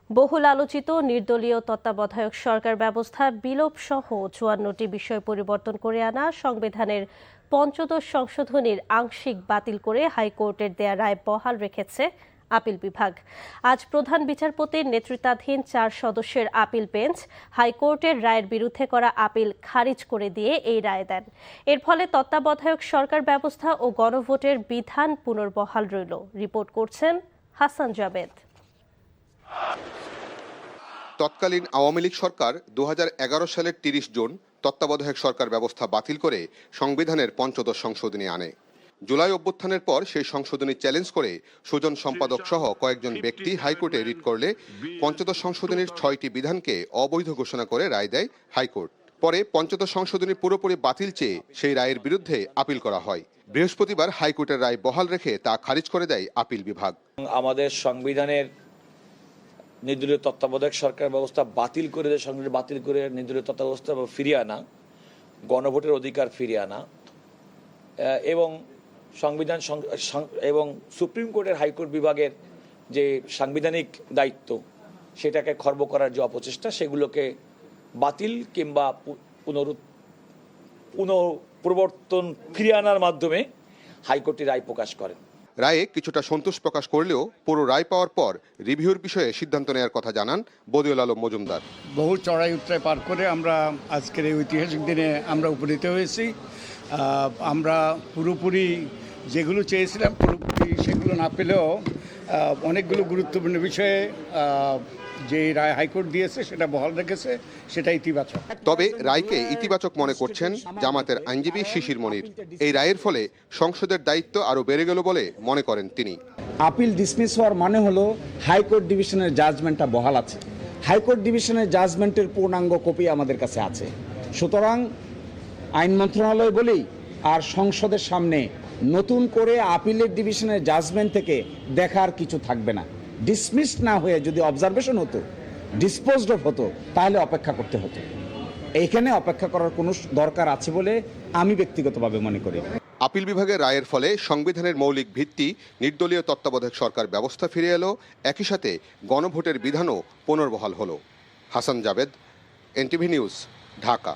বহুল আলোচিত নির্দলীয় তত্ত্বাবধায়ক সরকার ব্যবস্থা বিলোপ সহ ৫৪টি বিষয় পরিবর্তন করে আনা সংবিধানের পঞ্চদশ সংশোধনীর আংশিক বাতিল করে হাইকোর্টের দেয়া রায় বহাল রেখেছে আপিল বিভাগ। আজ প্রধান বিচারপতির নেতৃত্বাধীন ৪ সদস্যের আপিল বেঞ্চ হাইকোর্টের রায়ের বিরুদ্ধে করা আপিল খারিজ করে দিয়ে এই রায় দেন। এর ফলে তত্ত্বাবধায়ক সরকার ব্যবস্থা ও গণভোটের বিধান পুনর্বহাল রইল। রিপোর্ট করছেন হাসান জাবেদ। তৎকালীন আওয়ামী লীগ সরকার ২০১১ সালের ৩০ জুন তত্ত্বাবধায়ক সরকার ব্যবস্থা বাতিল করে সংবিধানের পঞ্চদশ সংশোধনী আনে। জুলাই অভ্যুত্থানের পর সেই সংশোধনী চ্যালেঞ্জ করে সুজন সম্পাদক সহ কয়েকজন ব্যক্তি হাইকোর্টে রিট করলে পঞ্চদশ সংশোধনীর ৬টি বিধানকে অবৈধ ঘোষণা করে রায় দেয় হাইকোর্ট। পরে পঞ্চদশ সংশোধনী পুরোপুরি বাতিল চেয়ে সেই রায়ের বিরুদ্ধে আপিল করা হয়। বৃহস্পতিবার হাইকোর্টের রায় বহাল রেখে তা খারিজ করে দেয় আপিল বিভাগ। আমাদের সংবিধানের নির্দলীয় তত্ত্বাবধায়ক সরকার ব্যবস্থা বাতিল করে নির্দলীয় তত্ত্বাবধায়ক ব্যবস্থা ফিরিয়ে আনা, গণভোটের অধিকার ফিরিয়ে আনা এবং সংবিধান এবং সুপ্রিম কোর্টের হাইকোর্ট বিভাগের যে সাংবিধানিক দায়িত্ব সেটাকে খর্ব করার যে অপচেষ্টা, সেগুলোকে বাতিল কিংবা পুনঃপ্রবর্তন ফিরিয়ে আনার মাধ্যমে হাইকোর্টটি রায় প্রকাশ করেন। রায়ে কিছুটা সন্তোষ প্রকাশ করলেও পুরো রায় পাওয়ার পর রিভিউর বিষয়ে সিদ্ধান্ত নেওয়ার কথা জানান বদিউল আলম মজুমদার। বহু চড়াই উতরাই পার করে আমরা আজকের এই ঐতিহাসিক দিনে আমরা উপনীত হয়েছি। আমরা পুরোপুরি যেগুলো চেয়েছিলাম পুরোপুরি সেগুলো না পেলেও অনেকগুলো গুরুত্বপূর্ণ বিষয়ে যে রায় হাইকোর্ট দিয়েছে সেটা বহাল রেখেছে, সেটা ইতিবাচক। তবে রায়কে ইতিবাচক মনে করছেন জামাতের আইনজীবী শিশির মনির। এই রায়ের ফলে সংসদের দায়িত্ব আরও বেড়ে গেল বলে মনে করেন তিনি। আপিল ডিসমিস হওয়ার মানে হলো হাইকোর্ট ডিভিশনের জাজমেন্টটা বহাল আছে। হাইকোর্ট ডিভিশনের জাজমেন্টের পূর্ণাঙ্গ কপি আমাদের কাছে আছে। সুতরাং আইন মন্ত্রণালয় বলেই আর সংসদের সামনে নতুন করে আপিলের ডিভিশনের জাজমেন্ট থেকে দেখার কিছু থাকবে না। ডিসমিস না হয়ে যদি অবজারভেশন হতো, ডিসপোজড অফ হতো, তাহলে অপেক্ষা করতে হতো। এইখানে অপেক্ষা করার কোনো দরকার আছে বলে আমি ব্যক্তিগতভাবে মনে করি। আপিল বিভাগের রায়ের ফলে সংবিধানের মৌলিক ভিত্তি নির্দলীয় তত্ত্বাবধায়ক সরকার ব্যবস্থা ফিরে এলো, একই সাথে গণভোটের বিধানও পুনর্বহাল হলো। Hasan Jabed, NTV news, Dhaka.